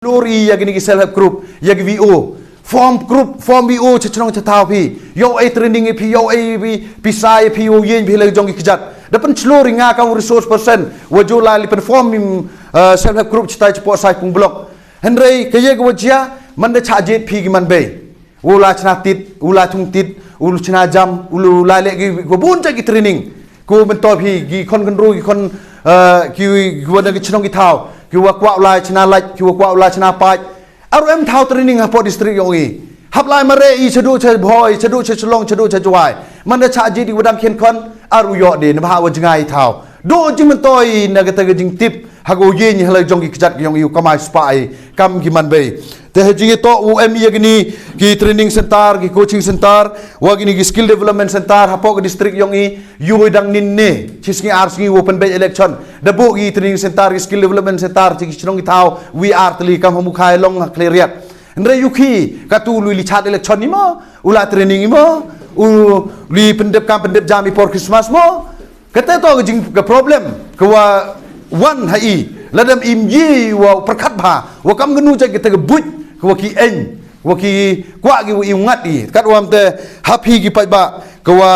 Lori yang ini self help group yang VO form group form VO cecong cetau pi yo training pi yo pi sai pi yo yen pi le jong kejat dapat celur inga kau resource person wajula li perform self help group cetai cepo sai pung blok Henry kaya ke wajia manda chajet pi giman bay ula chna tit ula tung tit ulu chna jam ulu la le gi go bun gi training ko mentor pi gi kon ru gi kon ki gua nak cecong kitau ki wa kwa lai chna lai ki wa kwa lai chna pai aru em thau training ha po district yong i hap lai mare i chadu che boy chadu che chlong chadu che jwai man da cha ji di wadam khen kon aru yo de na ba wa jingai thau do ji man toi na ga ta ga jing tip ha go ye ni hala jong ki kjat yong i kamai spai kam ki man bei te ji to u em ye gni ki training center ki coaching center wa gni ki skill development center ha po district yong i yu dang nin ne chisngi ars ngi open bay election da bo ki training center ki skill development center chi chnong ki thau we are tli kam hamu khai long clear ndre yuki ka tu lu li chat election ni mo ula training mo u li pendep kam pendep jam before Christmas mo kata to jing ka problem ka wa wan hai ladam im yi wa perkat ba wa kam gnu cha kita gebut wa ki en wa ki kwa gi i ngat i kat wam te happy gi pai ba ka wa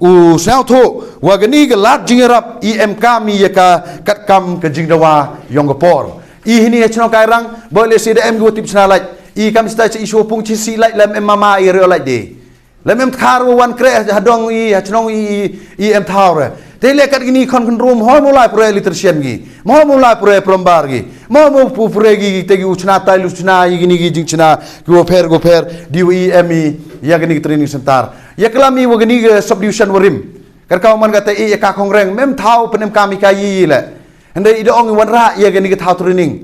u sao tho wa gani ga lat jing rap i em ka mi ya ka kat kam ka jing dawa yong ga por i hini chno kai rang boleh si em go tip chna lai i kam sta chi isu pung chi si lai lam em mama i re lai de lam em khar wan kre hadong i chno i em thau Tele kat gini kon room ho mulai pure litersian gi mo mulai pure prombar gi mo pure gi tegi uchna tai uchna gini gi jingchna go per DWME ya gini training center ya kelami wo gini subdivision warim kar kau man kata e ka kongreng mem thau penem kami kai le ande ida ong wan ra ya gini thau training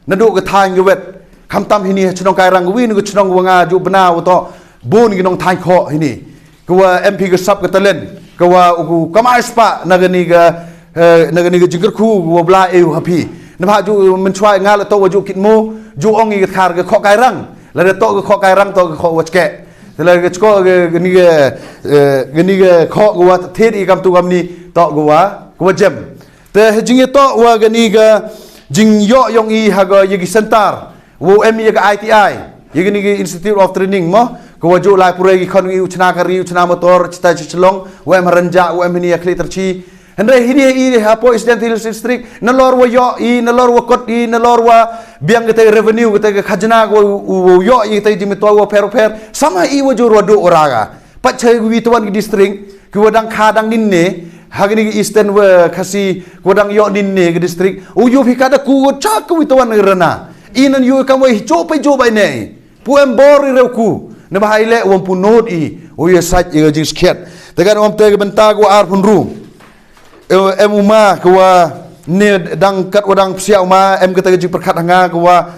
nadu ka thang gi wet kham tam hini chnong kai rang wi nu chnong wanga ju bna wo to bon gi nong thai kho hini ko MP ga sub ka talen kawa uku kamai spa nagani ga jingker khu wabla eu happy napa ju mencuai ngala to waju kitmo ju ongi khar ga kho kai rang la to ga kho kai rang to ga kho wachke la ga chko gani ga kho wa thet i kam tu kam ni to wa jem te jing to wa gani ga jing yo yong i ha ga yigi center wo em ga ITI yigi ni Institute of Training mo ko waju lai pure gi khon gi uchna kari uchna motor chita chlong wem ranja wem ni akli terchi hendre hini i ha po incidental district nalor wa yo i nalor wa kot i nalor wa biang gete revenue gete khajna go yo i te jimi to wa per sama i waju rodo oraga pachai wi tuan gi district ki wadang khadang ninne hagini gi eastern wa khasi wadang yo ninne gi district u yu phikada ku cha ku wi tuan rana inan yu kam wi jo pai ne pu em bor i ku na bahai wam punot i o ye sat ye jing sket tegan wam te benta go ar pun ru em uma ko wa ne dang kat wadang sia uma em kata jing perkhat hanga ko wa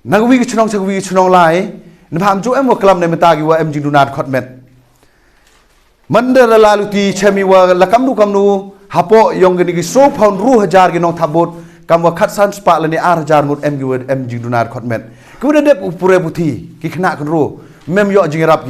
nang wi chnong lai na pham chu em wa klam ne meta gi wa em jing dunat khot met mandar lalu ti chemi wa lakam nu hapo yong gi so pound ru hajar gi nong thabot kam wa khat san spa le ni ar hajar mut em gi wa em jing dunat khot met ku de pure buthi ki khna kan ru mem yo jing rap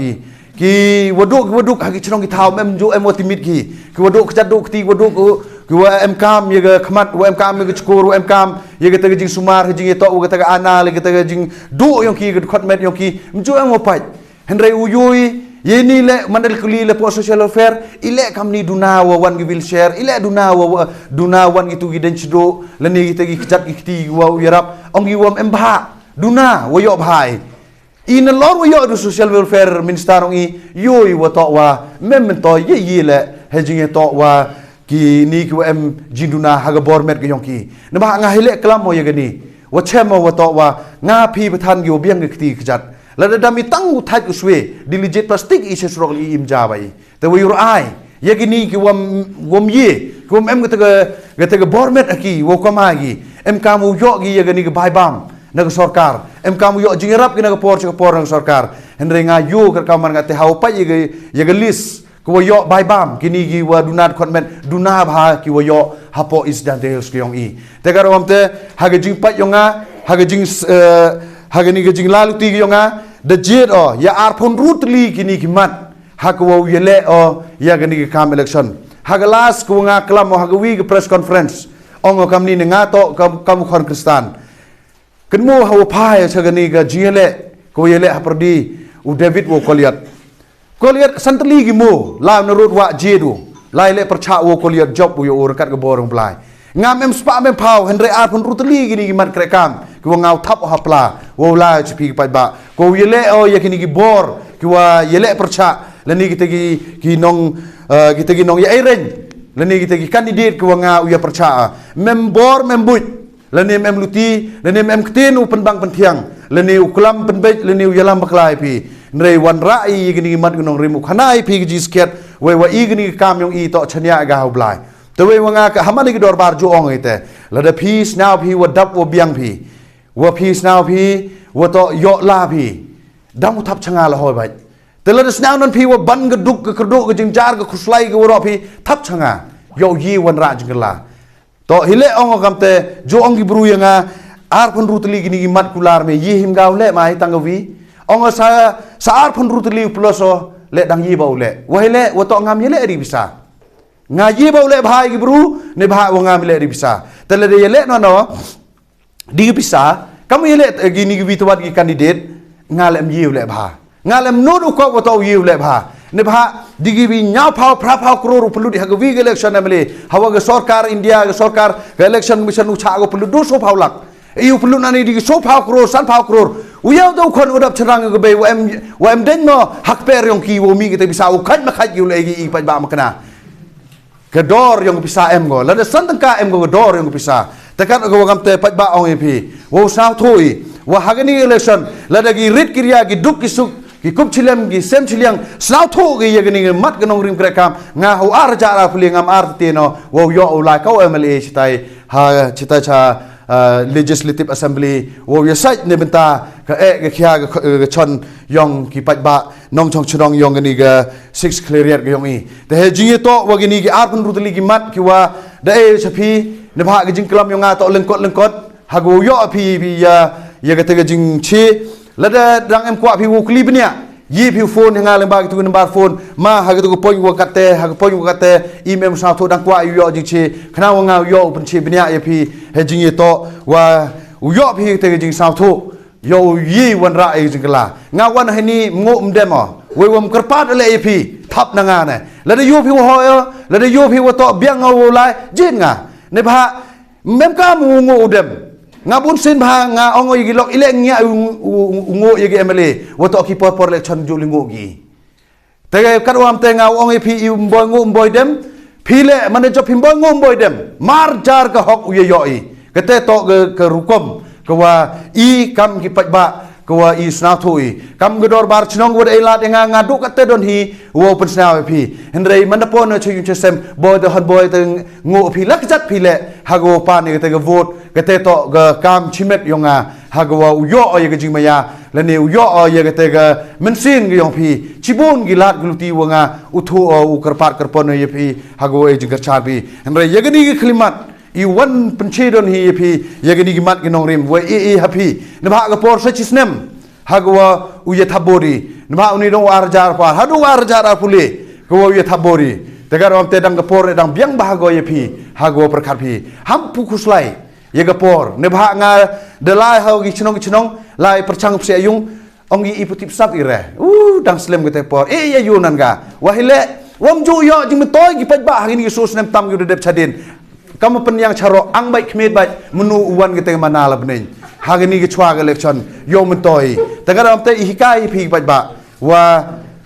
ki waduk ha ki chnong ki thau mem jo em otimit ki waduk chat duk ti waduk ki wa em kam ye ga khmat wa em kam ye ga chkur em kam ye ga ta jing sumar jing to ga ta ana le ga ta jing du yong ki ga khot met yong ki mjo em opai henre uyui ye ni le mandal kuli le po social welfare ile kam ni duna wa wan gi will share ile duna wan gi tu gi den chdo le ni gi ta gi chat gi ti wa yarap ong gi wam em bha duna wa yo bhai in lor wa yo social welfare minister ngi yoi wa to wa mem to ye le hejing to wa ki ni ki em jinduna ha ga bor met ga yong ki na ba nga hele klam mo ye ga ni wa chemo wa to wa nga phi pathan gi obiang gi ti kjat la da mi tang u thai ku swe diligent plastic is srok li im ja bai te wa your eye ye gi ni ki wam ye ki em ga ta ga bor met aki wo ko ma gi em ka mu yo gi ye ga ni ga bai bam naga sorkar em kamu yo jingerap ki naga por naga sorkar henre nga yu kar kaman ngate hau pa ye ga list ko yo bai bam kini gi wa dunat konmen duna bha ki wo yo hapo is dan de ki yong i te gar om te haga jing pa yonga haga jing haga ni ga jing lalu ti yonga de jet o ya ar pon rutli kini ki mat haga wo yele o ya ga ni kam election haga las ko nga klam haga wi press conference ongo kam ni nga to kam khon kristan kan mo hawa pai sagani ga jile ko yele haprdi u David wo Goliath santali gi mo la narut wa jedu lai le percha wo Goliath job yo rekat ga borong blai ngam em spa mem pau henre ar pun rutali gini gi mat krekam ki ngau thap hapla wo la chpi pai ba ko yele o yakini gi bor ki wa yele percha lani kita gi nong ya eren lani kita gi candidate ki wa ngau ya percha membor membuj lani mem luti lani mem ktinu penbang pentiang lani uklam penbej lani yalam baklai pi nrei wan rai gini mat gunong rimu khanai pi gi sket we wa i gini kam yong i to chania ga blai to we wanga ka hamani gi dorbar jo ong ite la the peace now pi wa dap wo biang pi wa peace now pi wa to yo la pi dam thap changa la hoi bai te la snang non pi wa ban ga duk ga krduk ga jingjar ga khuslai ga wo pi thap changa yo yi wan ra jingla to hile ong kamte jo ong gi bru yanga ar pun rutli gini gi mat kular me yi him gaw le mai tangawi ong sa ar pun rutli pluso le dang yi bau le wa hele wa to ngam yele ri bisa nga yi bau le bhai gi bru ne bha wa ngam le ri bisa te le yele no di bisa kamu yele gini gi bitwat gi candidate ngalem yi le bha ngalem no du ko wa to yi le bha ne bha digi bi nya phao phra phao crore pulu di hagwi gi election amle hawa ga sarkar india ga sarkar ga election mission ucha go pulu do so phao lak iu pulu nani digi so phao crore san phao crore uyau do khon udap charang ga be wa em den no hak per yong ki wo mi gi te bisa u khat ma khat gi le gi i pa ba ma kana ke dor yong bisa em go la de san tang ka em go dor yong bisa takat go gam te pa ba ong ep wo sa thoi wa hagani election la de gi rit kriya gi duk ki suk ki kup chilem gi sem chiliang snau tho gi yagni mat ganong rim krekam nga ho ar jara puli ngam ar te no wo yo ulai kau mla chitai ha chita cha legislative assembly wo ya site ne benta ka ga khia ga chon yong ki pat ba nong chong chong yong ni ga six clear ga yong i te he ji to wa gi ni gi ar pun rutli gi mat ki wa da e chapi ne bha ga jing klam yong a to lengkot ha go yo phi bi ya ga te ga jing chi lada dang em kwa pi wo klip nia yi pi phone nga leng ba tu number phone ma ha tu poin wo kate ha poin wo kate email sa to dang kwa yo jing chi khana wa nga yo pen chi bnia ye pi he jing ye to wa yo pi te jing sa to yo yi wan ra e jing la nga wan he ni ngo mdem we wom karpat le ye pi thap na nga ne lada yo pi wo ho yo lada yo pi wo to biang ngo lai jin nga ne ba mem ka mu ngo udem ngabun sin bha nga ongo yigi lok ile nya ungo yigi emele woto ki por le chon julingo gi te karwam te nga ongo pi umboy ngo umboy dem phile mane jo phimboy ngo umboy dem mar jar ka hok uye yoi kete to ke rukom kwa i kam ki pajba kwa i snathui kam gedor bar chnong wod elat nga ngadu kate don hi wo pen snaw pi hendrei mandapon no chyu chesem boy the hot boy te ngo pi lak jat pi le hago pa ni te vote kete to ga kam chimet yonga hagwa uyo o ye jing maya lane uyo o ye kete ga mensin gi yong pi chibun gi lat gluti wanga uthu o ukarpat karpon ye pi hago e jing cha pi hendrei ye gni gi klimat i wan penchedon hi pi ye gni gi mat gi nong rim we e happy ne ba ga por sa chisnem hagwa uye thabori ne ba uni dong arjar pa hadu arjar puli ko uye thabori tegar om te dang ga por dang biang ba go ye pi hago prakhat pi ham pu khuslai ye ga por ne ba nga de lai ho gi chnong lai perchang pse yung ong gi iputip sap ire dang slem ge te por ye yunan ga wahile wom ju yo jing toy gi paj ba hangin gi sus nem tam gi de chadin kam pen yang charo ang bai khmet bai menu uwan ge te mana lab nei hagini gi chwa ga election yo men toy tegar om te hikai phi paj ba wa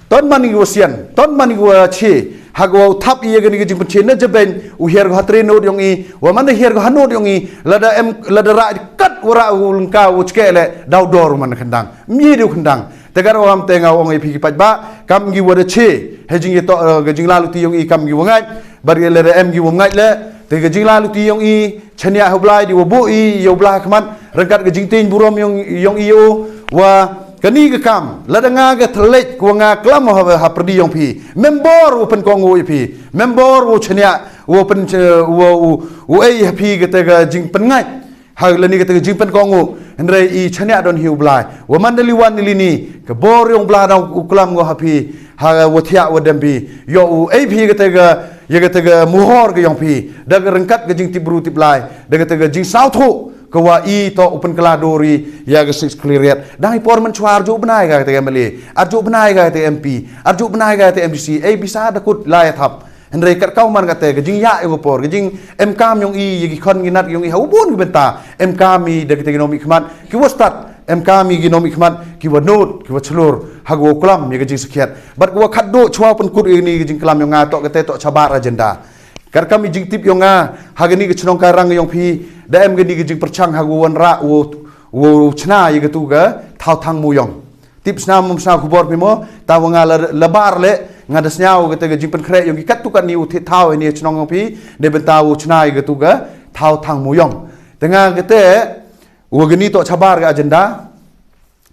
ton mani go sian ton mani go chi hagwa thap ye gani gi jing na jaben u her go hatre no yong i wa man her go hano yong i lada ra kat wara ulka uchkele daw dor man khandang mi du khandang tegar wam te nga ong i phi paj ba kam gi wada che he jing to ga jing la lu ti yong i kam gi wangai bar ye le em gi wangai le te ga jing la lu ti yong i chania hoblai di wo bo i yo bla khaman rangkat ga jing tin burom yong i yo wa kani ga kam ladanga ga thlek ko nga klam ha prdi yong pi member open ko ngoi pi member wo chania wo pen wo ei happy ga te ga jing pen ngai ha lani ga te jing pen ko ngo andre i chania don hiu blai wo mandali wan li ni ka bor yong bla da klam ngo happy ha wo thia wo dem pi yo ei pi ga te ga ye ga te ga muhor ga yong pi da ga rangkat ga jing tibru tiplai da ga te ga jing sao tho kawa I to open keladori ya ke sekliret dai por men chwar ju benai ga te MLA arju benai ga te MP arju benai ga te MDC bisa dakut lai thap Henry kat kau man kata ke jing ya ego por ke jing MK yang I gi kon ginat yang I haubun ke benta MK mi de kita genomi khmat ki wastat MK mi genomi khmat ki wanut ki wachlur hago klam ya ke jing sekiat bat ko khaddo chwa pun kut ini ke jing klam yang ngatok kata tok cabar agenda kar kami jing tip yang hagani ke chnong karang yang pi dam gani ke jing perchang hago wan ra wo chna ye ke tu ga thau thang mu yong tip snam mum sa khubor pimo tawanga lebar le ngadas nyau kata ke jing pen krek yang kat tu kan ni uthi thau ini chnong yang pi de bentau chna ye ke tu ga thau thang mu yong tengah kata wo gani tok cabar ga agenda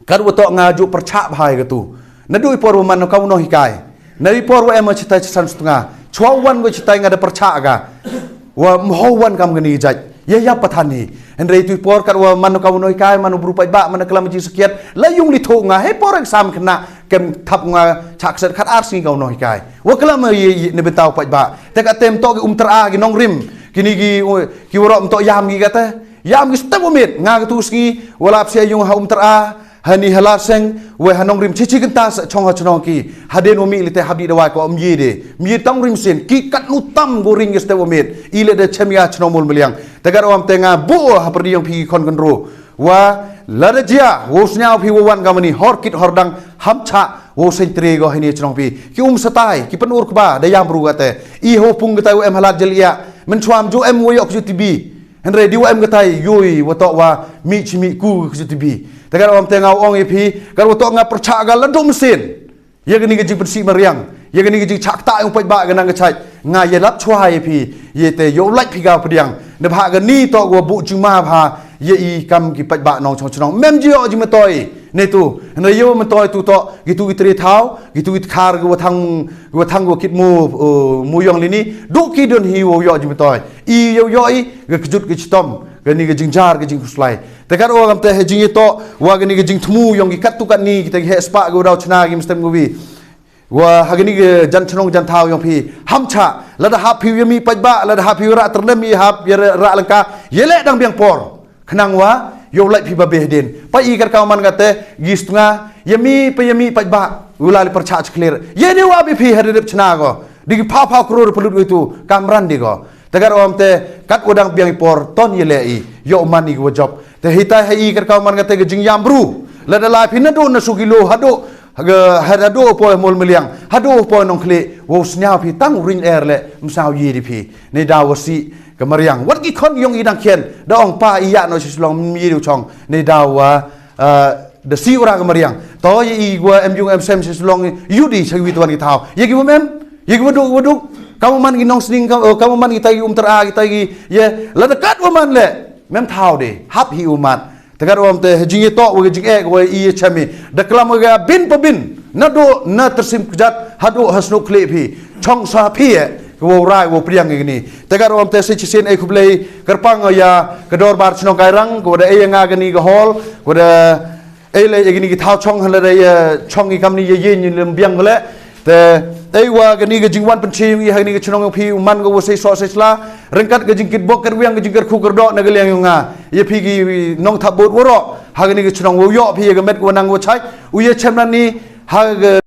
kar wo tok ngaju perchak bhai ke tu nadui por man kau no hikai nari por wo em cita san setengah Chwawan go citai ngada percak ga wa mhawan kam gani jaj ya patani henry tu por kat wa manu kam noi kai manu berupa ba mana kelam ji sekiat layung li tho nga he por exam kena kem thap nga chak set khat arsi kau noi kai wa kelam ne betau pa ba te ka tem to gi tra gi nong rim kini gi woro to yam gi kata yam gi step umit nga tu ski wala psia yung ha tra hani halaseng we hanong rim chichi kenta chong ha chong ki haden omi lite habdi dawai ko omyi de mi tong rim sin ki kat nutam goring este omit ile de chemia chnomol meliang tegar om tenga bu ha perdi yang pi kon konro wa ladajia wo snyau pi wan gamani horkit hordang hamcha wo sentre go hani chong pi ki satai ki penur kba dayam ru gate I ho pung gata em halat jelia men chwam jo em wo yok ju tibi henre di em gata yoi wo to wa mi chimi ku ju tibi Tegar om tengah ong ipi, kalau tu ngap percak gal ledum mesin, ya gini gejing bersih meriang, ya gini gejing cak tak yang pajak genang kecai, ngai ye lap cuai ipi, ye te yo like pigau pediang, nebah gini tu gua bu cuma bah, ye I kam ki pajak nong chong chong, mem jio jim metoi, ne tu, ne yo metoi tu to, gitu itri thau, gitu it kar gua thang gua kit mu yong lini, duki don hi wo yo jim metoi, I yo I kejut kejitom. Gani ke jing jar ke jing kuslai tekar o gamte he jing to wa gani ke jing thmu yong ki kat tu kan ni kita he spa go dau chna gi mstem go bi wa hagani ke jan chnong jan thau yong phi hamcha la da ha phi yemi pajba la da ha phi ra terlem mi ha ra langka yele dang biang por khnang wa yo lai phi ba be den pa I kar ka man gate gi stunga yemi pajba ulali percha clear ye ni wa bi phi hadep chna go digi pha kror pulut itu kamran di go Tegar om te kat udang biang por ton yelei yo mani go job te hita hai ker kau man gate jing yambru la da la phin do na sugilo hado hado po mol meliang hado po nong kle wo snya phi tang ring air le msau yi di phi ne da wasi kemariang wat ki khon yong idang kien da ong pa iya no sislong mi du chong ne da wa the si ora kemariang to yi gua em sem sislong yudi chwi tuan ki thau ye ki mem ye ki wadu kamu man ginong sning kamu man kita gi tra kita gi ye la dekat man le mem thau de hap hi umat tegar te jing to we jing e we I chami deklam ga bin pabin na do na tersim kjat hadu hasnu kle phi chong sa phi e wo rai wo priang ni tegar te se chisen e khublei kerpang ya kedor bar chnong kairang ko de e nga gani ga hol ko de e le gini gi thau chong hala de chong gi kamni ye yin lem biang le te Ewa gani ke jingwan pencim I hani ke chnong phi man go sei so sesla rengkat ke jingkit bok ker wiang ke jingker khu ker do na geliang yunga ye phi gi nong thap bot woro ha gani ke chnong wo yo phi ge met go nang go chai u ye chemna ni ha